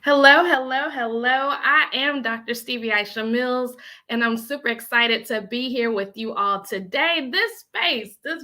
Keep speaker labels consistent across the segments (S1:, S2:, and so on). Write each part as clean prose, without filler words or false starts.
S1: Hello, hello, hello. I am Dr. Stevie Aisha Mills, and I'm super excited to be here with you all today. This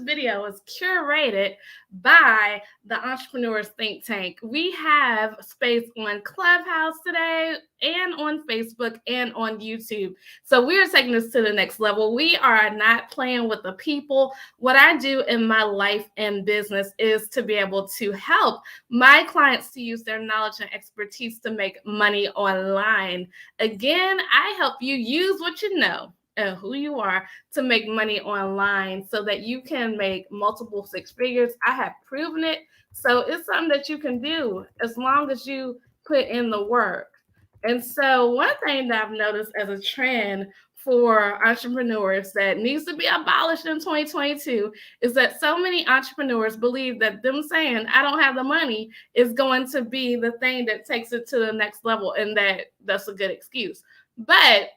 S1: video is curated by the Entrepreneurs Think Tank. We have space on Clubhouse today, and on Facebook, and on YouTube. So we are taking this to the next level. We are not playing with the people. What I do in my life and business is to be able to help my clients to use their knowledge and expertise to make money online. Again, I help you use what you know and who you are to make money online so that you can make multiple six figures. I have proven it. So it's something that you can do as long as you put in the work. And so, one thing that I've noticed as a trend for entrepreneurs that needs to be abolished in 2022 is that so many entrepreneurs believe that them saying I don't have the money is going to be the thing that takes it to the next level, and that's a good excuse. But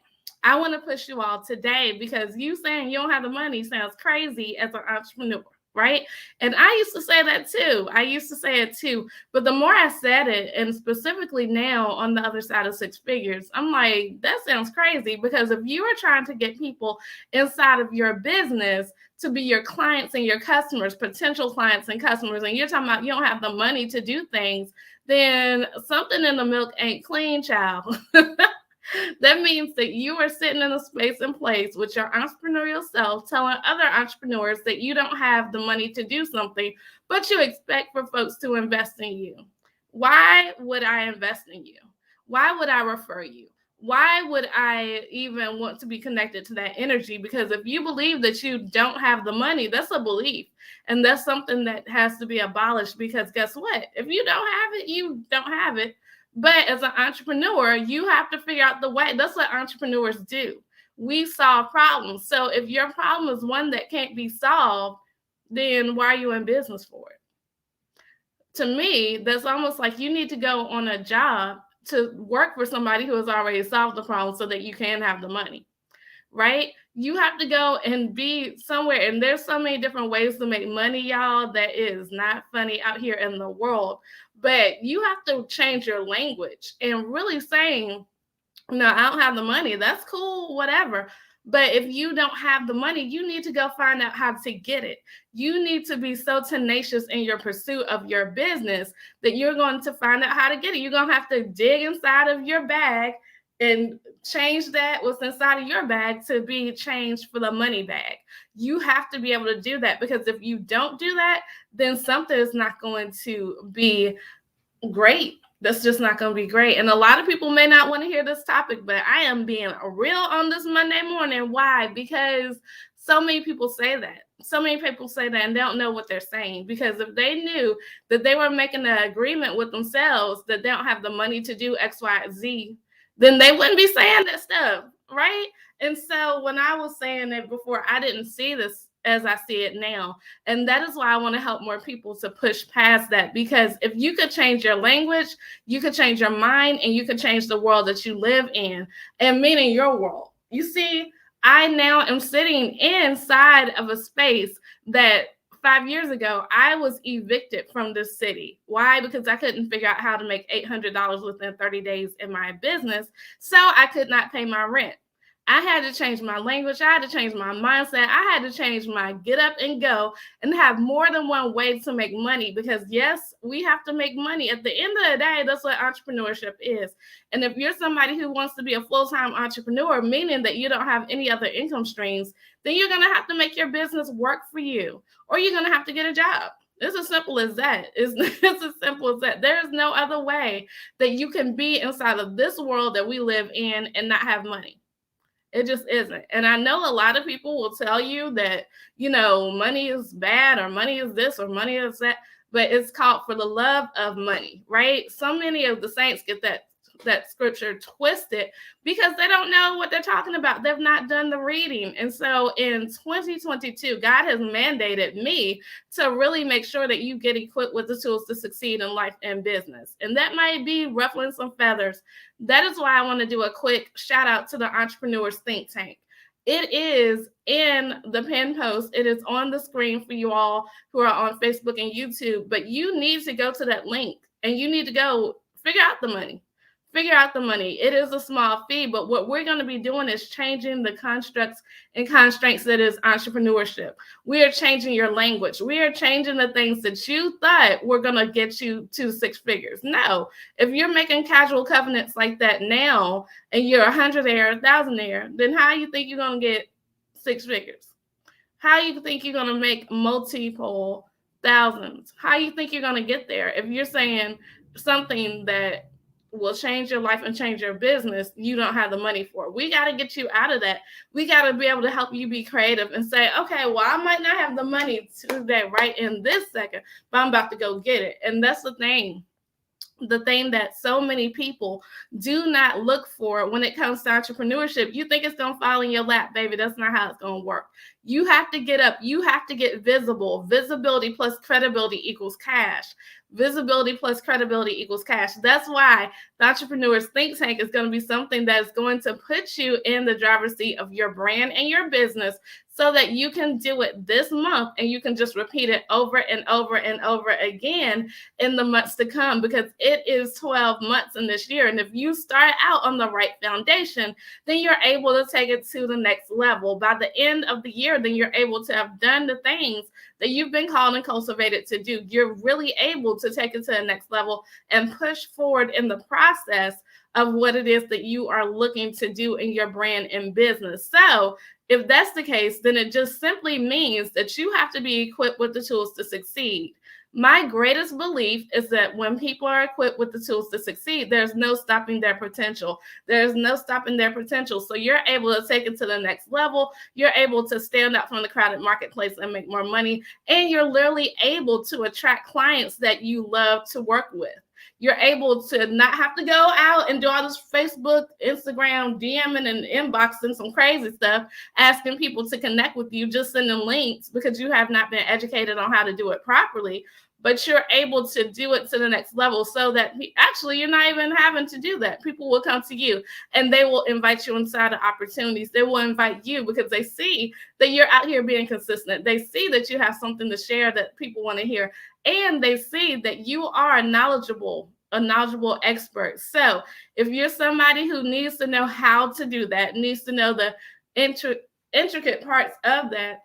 S1: I want to push you all today because you saying you don't have the money sounds crazy as an entrepreneur, right? And I used to say that too. I used to say it too. But the more I said it, and specifically now on the other side of six figures, I'm like, that sounds crazy, because if you are trying to get people inside of your business to be your clients and your customers, potential clients and customers, and you're talking about you don't have the money to do things, then something in the milk ain't clean, child. That means that you are sitting in a space and place with your entrepreneurial self telling other entrepreneurs that you don't have the money to do something, but you expect for folks to invest in you. Why would I invest in you? Why would I refer you? Why would I even want to be connected to that energy? Because if you believe that you don't have the money, that's a belief. And that's something that has to be abolished, because guess what? If you don't have it, you don't have it. But as an entrepreneur, you have to figure out the way. That's what entrepreneurs do. We solve problems. So if your problem is one that can't be solved, then why are you in business for it? To me, that's almost like you need to go on a job to work for somebody who has already solved the problem so that you can have the money, right? You have to go and be somewhere. And there's so many different ways to make money, y'all, that is not funny out here in the world. But you have to change your language and really saying, no, I don't have the money. That's cool, whatever. But if you don't have the money, you need to go find out how to get it. You need to be so tenacious in your pursuit of your business that you're going to find out how to get it. You're going to have to dig inside of your bag and change that what's inside of your bag to be changed for the money bag. You have to be able to do that, because if you don't do that, then something is not going to be great. That's just not going to be great. And a lot of people may not want to hear this topic, but I am being real on this Monday morning. Why? Because so many people say that. So many people say that and they don't know what they're saying. Because if they knew that they were making an agreement with themselves that they don't have the money to do X, Y, Z, then they wouldn't be saying that stuff, right? And so when I was saying it before, I didn't see this as I see it now. And that is why I want to help more people to push past that. Because if you could change your language, you could change your mind, and you could change the world that you live in, and meaning your world. You see, I now am sitting inside of a space that 5 years ago, I was evicted from this city. Why? Because I couldn't figure out how to make $800 within 30 days in my business. So I could not pay my rent. I had to change my language. I had to change my mindset. I had to change my get up and go and have more than one way to make money, because yes, we have to make money. At the end of the day, that's what entrepreneurship is. And if you're somebody who wants to be a full-time entrepreneur, meaning that you don't have any other income streams, then you're going to have to make your business work for you, or you're going to have to get a job. It's as simple as that. It's as simple as that. There is no other way that you can be inside of this world that we live in and not have money. It just isn't. And I know a lot of people will tell you that, money is bad, or money is this, or money is that, but it's called for the love of money, right? So many of the saints get that scripture twisted because they don't know what they're talking about. They've not done the reading. And so in 2022, God has mandated me to really make sure that you get equipped with the tools to succeed in life and business. And that might be ruffling some feathers. That is why I want to do a quick shout out to the Entrepreneurs Think Tank. It is in the pin post. It is on the screen for you all who are on Facebook and YouTube. But you need to go to that link, and you need to go figure out the money. figure out the money. It is a small fee, but what we're going to be doing is changing the constructs and constraints that is entrepreneurship. We are changing your language. We are changing the things that you thought were going to get you to six figures. No, if you're making casual covenants like that now and you're a hundredaire, a thousandaire, then how you think you're going to get six figures? How you think you're going to make multiple thousands? How you think you're going to get there if you're saying something that will change your life and change your business you don't have the money for? We got to get you out of that. We got to be able to help you be creative and say, okay, well, I might not have the money to that right in this second, but I'm about to go get it. And that's the thing that so many people do not look for when it comes to entrepreneurship. You think it's going to fall in your lap, baby. That's not how it's going to work. You have to get up. You have to get visible. Visibility plus credibility equals cash. Visibility plus credibility equals cash. That's why the Entrepreneur's Think Tank is going to be something that's going to put you in the driver's seat of your brand and your business so that you can do it this month and you can just repeat it over and over and over again in the months to come, because it is 12 months in this year. And if you start out on the right foundation, then you're able to take it to the next level. By the end of the year, then you're able to have done the things that you've been called and cultivated to do. You're really able to take it to the next level and push forward in the process of what it is that you are looking to do in your brand and business. So if that's the case, then it just simply means that you have to be equipped with the tools to succeed. My greatest belief is that when people are equipped with the tools to succeed, there's no stopping their potential. There's no stopping their potential. So you're able to take it to the next level. You're able to stand out from the crowded marketplace and make more money. And you're literally able to attract clients that you love to work with. You're able to not have to go out and do all this Facebook, Instagram, DMing and inboxing some crazy stuff, asking people to connect with you, just sending links because you have not been educated on how to do it properly. But you're able to do it to the next level so that actually you're not even having to do that. People will come to you and they will invite you inside of opportunities. They will invite you because they see that you're out here being consistent. They see that you have something to share that people want to hear. And they see that you are a knowledgeable expert. So if you're somebody who needs to know how to do that, needs to know the intricate parts of that,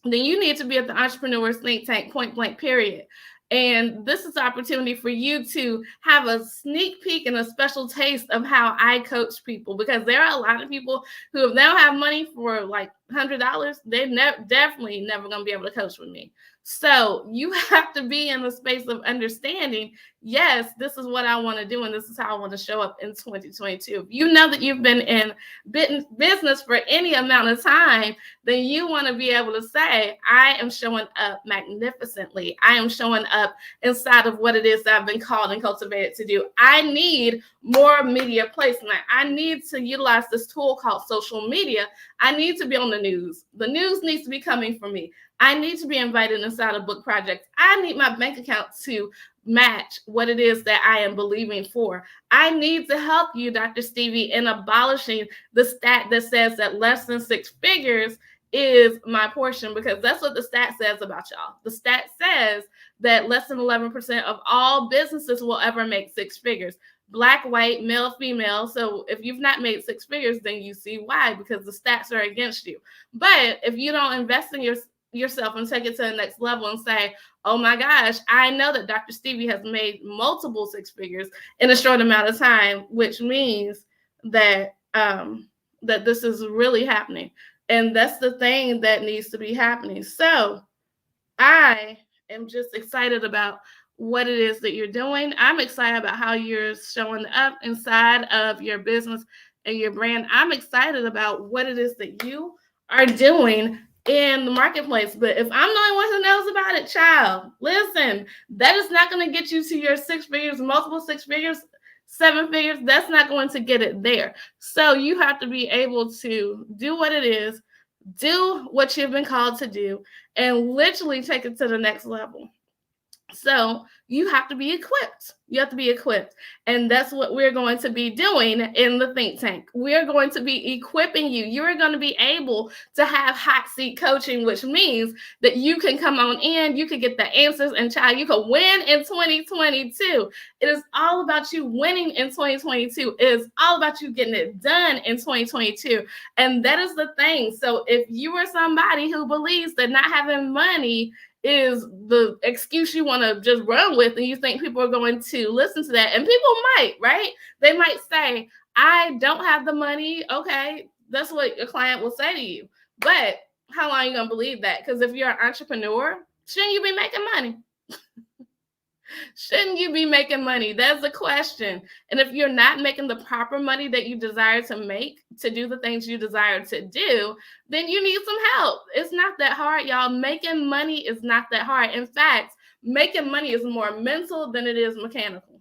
S1: then you need to be at the Entrepreneur's Think Tank, point blank, period. And this is an opportunity for you to have a sneak peek and a special taste of how I coach people, because there are a lot of people who, if they don't have money for like $100, they're definitely never going to be able to coach with me. So you have to be in the space of understanding, yes, this is what I want to do, and this is how I want to show up in 2022. If you know that you've been in business for any amount of time, then you want to be able to say, I am showing up magnificently. I am showing up inside of what it is that I've been called and cultivated to do. I need more media placement. I need to utilize this tool called social media. I need to be on the news. The news needs to be coming for me. I need to be invited inside of book projects. I need my bank account to match what it is that I am believing for. I need to help you, Dr. Stevie, in abolishing the stat that says that less than six figures is my portion, because that's what the stat says about y'all. The stat says that less than 11% of all businesses will ever make six figures. Black, white, male, female. So if you've not made six figures, then you see why, because the stats are against you. But if you don't invest in yourself and take it to the next level and say, oh my gosh, I know that Dr. Stevie has made multiple six figures in a short amount of time, which means that that this is really happening. And that's the thing that needs to be happening. So I am just excited about what it is that you're doing. I'm excited about how you're showing up inside of your business and your brand. I'm excited about what it is that you are doing in the marketplace. But if I'm the only one who knows about it, child, listen, that is not going to get you to your six figures, multiple six figures, seven figures. That's not going to get it there. So you have to be able to do what it is, do what you've been called to do, and literally take it to the next level. So you have to be equipped. You have to be equipped. And that's what we're going to be doing in the think tank. We're going to be equipping you. You're going to be able to have hot seat coaching, which means that you can come on in, you can get the answers, and child, you can win in 2022. It is all about you winning in 2022. It is all about you getting it done in 2022. And that is the thing. So if you are somebody who believes that not having money is the excuse you want to just run with, and you think people are going to listen to that, and people might, right? They might say, I don't have the money. Okay, that's what your client will say to you. But how long are you going to believe that? Because if you're an entrepreneur, shouldn't you be making money? Shouldn't you be making money? That's the question. And if you're not making the proper money that you desire to make to do the things you desire to do, then you need some help. It's not that hard, y'all. Making money is not that hard. In fact, making money is more mental than it is mechanical.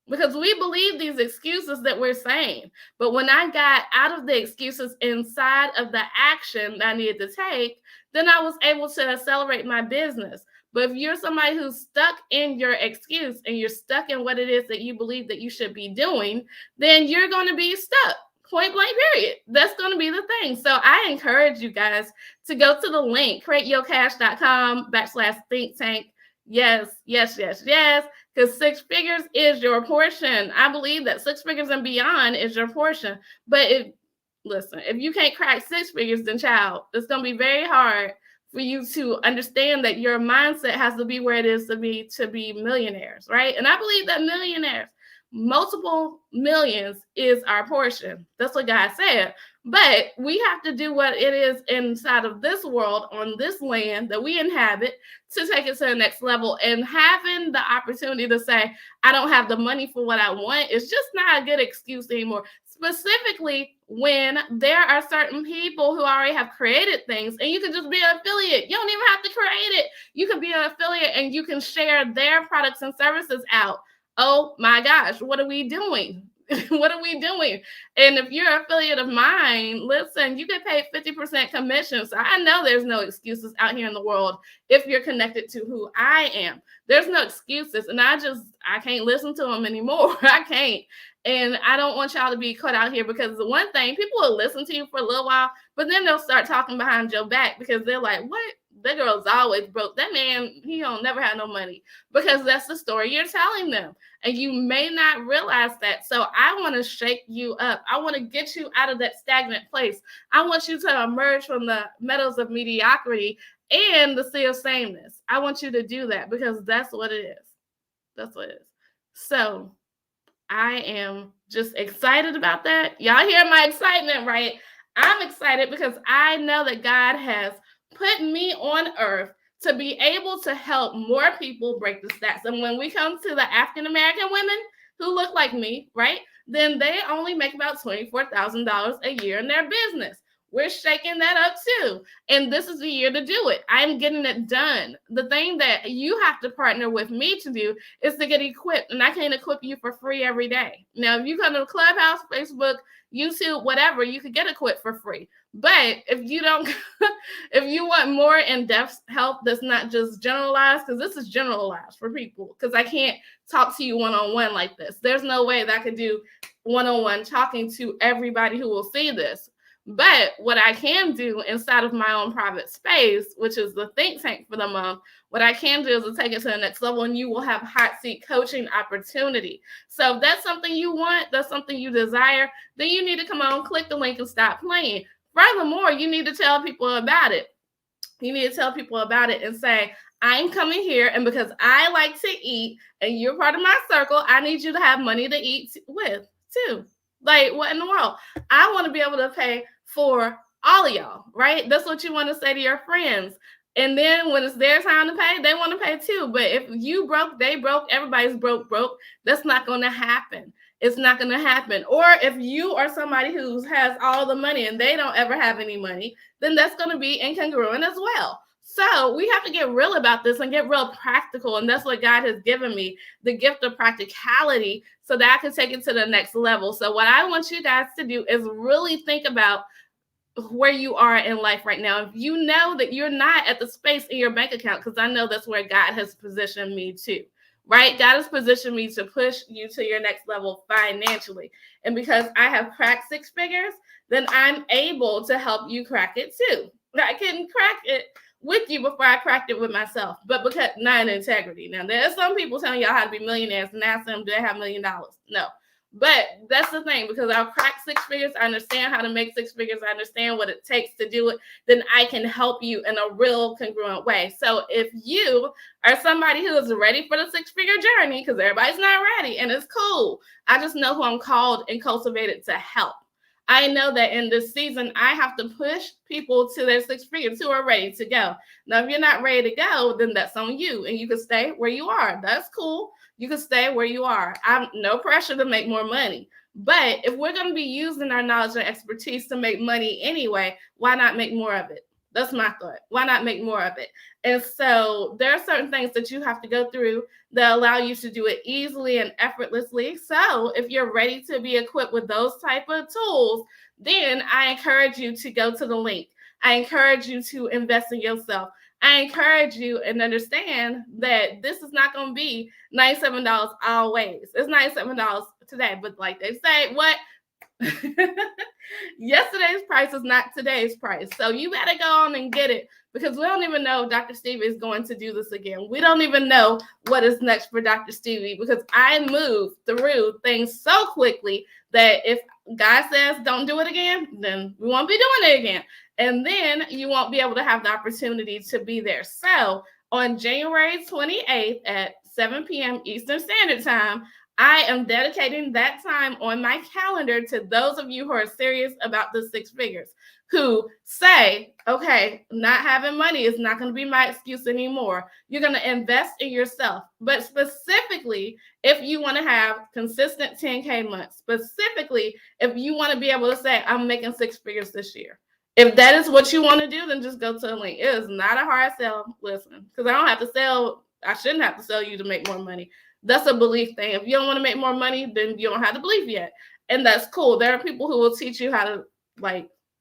S1: Because we believe these excuses that we're saying. But when I got out of the excuses inside of the action that I needed to take, then I was able to accelerate my business. But if you're somebody who's stuck in your excuse and you're stuck in what it is that you believe that you should be doing, then you're going to be stuck. Point blank, period. That's going to be the thing. So I encourage you guys to go to the link, createyourcash.com/think tank. Yes, yes, yes, yes. Because 6 figures is your portion. I believe that 6 figures and beyond is your portion. But if you can't crack 6 figures, then child, it's going to be very hard for you to understand that your mindset has to be where it is to be millionaires, right? And I believe that millionaires, multiple millions is our portion. That's what God said. But we have to do what it is inside of this world, on this land that we inhabit, to take it to the next level. And having the opportunity to say, I don't have the money for what I want, is just not a good excuse anymore. Specifically when there are certain people who already have created things, and you can just be an affiliate. You don't even have to create it. You can be an affiliate and you can share their products and services out. Oh my gosh, what are we doing? What are we doing? And if you're an affiliate of mine, listen, you get paid 50% commission. So I know there's no excuses out here in the world if you're connected to who I am. There's no excuses. And I can't listen to them anymore. I can't. And I don't want y'all to be caught out here, because the one thing, people will listen to you for a little while, but then they'll start talking behind your back because they're like, what? That girl's always broke. That man, he don't never have no money, because that's the story you're telling them. And you may not realize that. So I want to shake you up. I want to get you out of that stagnant place. I want you to emerge from the meadows of mediocrity and the sea of sameness. I want you to do that, because that's what it is. That's what it is. So I am just excited about that. Y'all hear my excitement, right? I'm excited because I know that God has put me on earth to be able to help more people break the stats. And when we come to the African-American women who look like me, right, then they only make about $24,000 a year in their business. We're shaking that up too. And this is the year to do it. I'm getting it done. The thing that you have to partner with me to do is to get equipped. And I can equip you for free every day. Now, if you come to Clubhouse, Facebook, YouTube, whatever, you could get equipped for free. But if you don't, if you want more in-depth help that's not just generalized, because this is generalized for people, because I can't talk to you one-on-one like this. There's no way that I could do one-on-one talking to everybody who will see this. But what I can do inside of my own private space, which is the think tank for the month, what I can do is to take it to the next level, and you will have hot seat coaching opportunity. So if that's something you want, that's something you desire, then you need to come on, click the link, and stop playing. Furthermore, you need to tell people about it. You need to tell people about it and say, I'm coming here, and because I like to eat and you're part of my circle, I need you to have money to eat with too. Like, what in the world? I want to be able to pay for all of y'all, right? That's what you want to say to your friends. And then when it's their time to pay, they want to pay too. But if you broke, they broke, everybody's broke, that's not going to happen. It's not going to happen. Or if you are somebody who has all the money and they don't ever have any money, then that's going to be incongruent as well. So we have to get real about this and get real practical. And that's what God has given me, the gift of practicality, so that I can take it to the next level. So what I want you guys to do is really think about where you are in life right now. If you know that you're not at the space in your bank account, because I know that's where God has positioned me to, right? God has positioned me to push you to your next level financially. And because I have cracked six figures, then I'm able to help you crack it too. I can crack it with you before I cracked it with myself, but because not in integrity. Now, there are some people telling y'all how to be millionaires and ask them, do they have $1,000,000? No. But that's the thing, because I've cracked six figures, I understand how to make six figures, I understand what it takes to do it, then I can help you in a real congruent way. So if you are somebody who is ready for the six-figure journey, because everybody's not ready, and it's cool, I just know who I'm called and cultivated to help. I know that in this season, I have to push people to their six figures who are ready to go. Now, if you're not ready to go, then that's on you, and you can stay where you are. That's cool. You can stay where you are. I'm no pressure to make more money. But if we're going to be using our knowledge and expertise to make money anyway, why not make more of it? That's my thought. Why not make more of it? And so there are certain things that you have to go through that allow you to do it easily and effortlessly. So if you're ready to be equipped with those type of tools, then I encourage you to go to the link. I encourage you to invest in yourself. I encourage you and understand that this is not going to be $97 always. It's $97 today, but like they say, what? Yesterday's price is not today's price. So you better go on and get it, because we don't even know if Dr. Stevie is going to do this again. We don't even know what is next for Dr. Stevie, because I move through things so quickly that if God says don't do it again, then we won't be doing it again. And then you won't be able to have the opportunity to be there. So on January 28th at 7 p.m. Eastern Standard Time, I am dedicating that time on my calendar to those of you who are serious about the six figures, who say, okay, not having money is not going to be my excuse anymore. You're going to invest in yourself. But specifically, if you want to have consistent 10K months, specifically, if you want to be able to say, I'm making six figures this year. If that is what you want to do, then just go to the link. It is not a hard sell. Listen, because I don't have to sell. I shouldn't have to sell you to make more money. That's a belief thing. If you don't want to make more money, then you don't have the belief yet. And that's cool. There are people who will teach you how to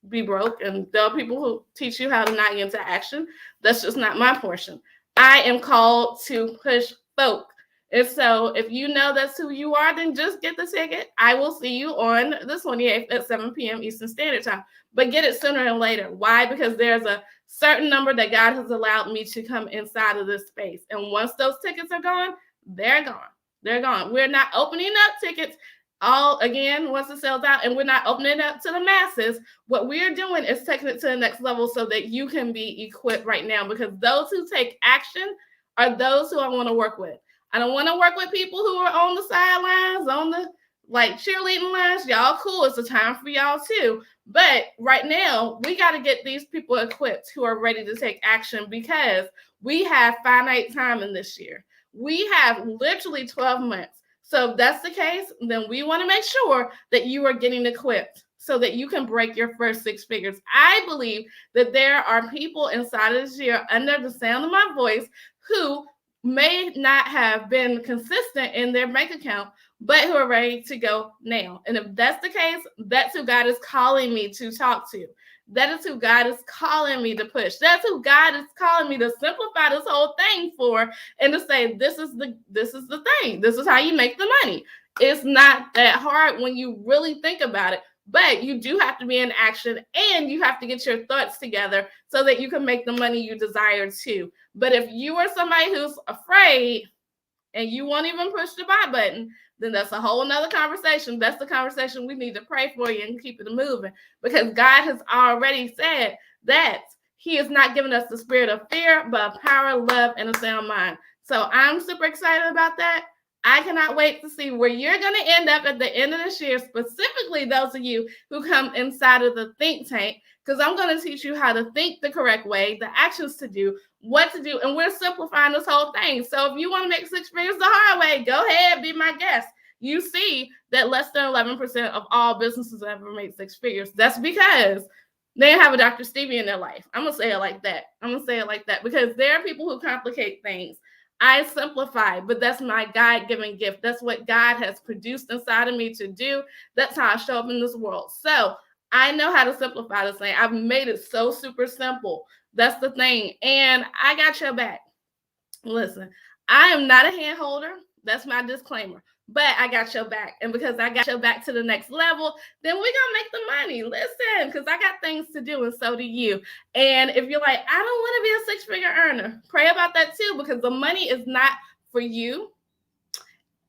S1: be broke, and there are people who teach you how to not get into action. That's just not my portion. I am called to push folk. And so if you know that's who you are, then just get the ticket. I will see you on the 28th at 7 p.m. Eastern Standard Time. But get it sooner than later. Why? Because there's a certain number that God has allowed me to come inside of this space. And once those tickets are gone, they're gone. They're gone. We're not opening up tickets once it sells out, and we're not opening it up to the masses. What we're doing is taking it to the next level so that you can be equipped right now, because those who take action are those who I want to work with. I don't want to work with people who are on the sidelines, on the cheerleading lines. Y'all cool. It's a time for y'all too. But right now, we got to get these people equipped who are ready to take action, because we have finite time in this year. We have literally 12 months. So if that's the case, then we want to make sure that you are getting equipped so that you can break your first six figures. I believe that there are people inside of this year, under the sound of my voice, who may not have been consistent in their bank account, but who are ready to go now. And if that's the case, that's who God is calling me to talk to. That is who God is calling me to push. That's who God is calling me to simplify this whole thing for, and to say, this is the thing. This is how you make the money. It's not that hard when you really think about it, but you do have to be in action, and you have to get your thoughts together so that you can make the money you desire to. But if you are somebody who's afraid and you won't even push the buy button, then that's a whole nother conversation. That's the conversation we need to pray for you and keep it moving, because God has already said that he is not giving us the spirit of fear, but power, love, and a sound mind. So I'm super excited about that. I cannot wait to see where you're going to end up at the end of this year, specifically those of you who come inside of the think tank, because I'm going to teach you how to think the correct way, the actions to do, what to do, and we're simplifying this whole thing. So if you want to make six figures the hard way, go ahead, be my guest. You see that less than 11% of all businesses ever make six figures. That's because they have a Dr. Stevie in their life. I'm going to say it like that. Because there are people who complicate things. I simplify, but that's my God-given gift. That's what God has produced inside of me to do. That's how I show up in this world. So I know how to simplify this thing. I've made it so super simple. That's the thing. And I got your back. Listen, I am not a hand holder. That's my disclaimer. But I got your back. And because I got your back to the next level, then we're going to make the money. Listen, because I got things to do and so do you. And if you're like, I don't want to be a six-figure earner, pray about that too, because the money is not for you.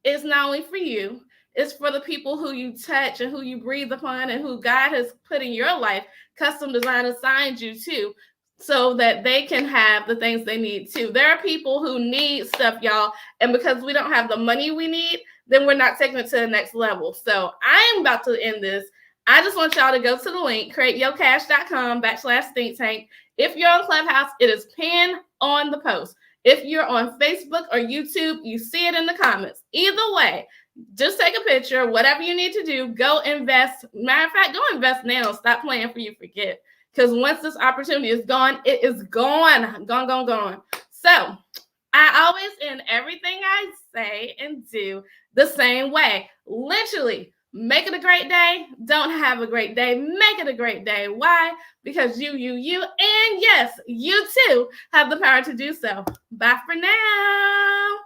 S1: It's not only for you. It's for the people who you touch and who you breathe upon and who God has put in your life, custom design assigned you to, so that they can have the things they need too. There are people who need stuff, y'all. And because we don't have the money we need, then we're not taking it to the next level. So I am about to end this. I just want y'all to go to the link, createyourcash.com/think tank. If you're on Clubhouse, it is pinned on the post. If you're on Facebook or YouTube, you see it in the comments. Either way, just take a picture, whatever you need to do, go invest. Matter of fact, go invest now. Stop playing for you forget. Because once this opportunity is gone, it is gone. Gone. So I always end everything I say and do the same way. Literally, make it a great day. Don't have a great day. Make it a great day. Why? Because you, and yes, you too have the power to do so. Bye for now.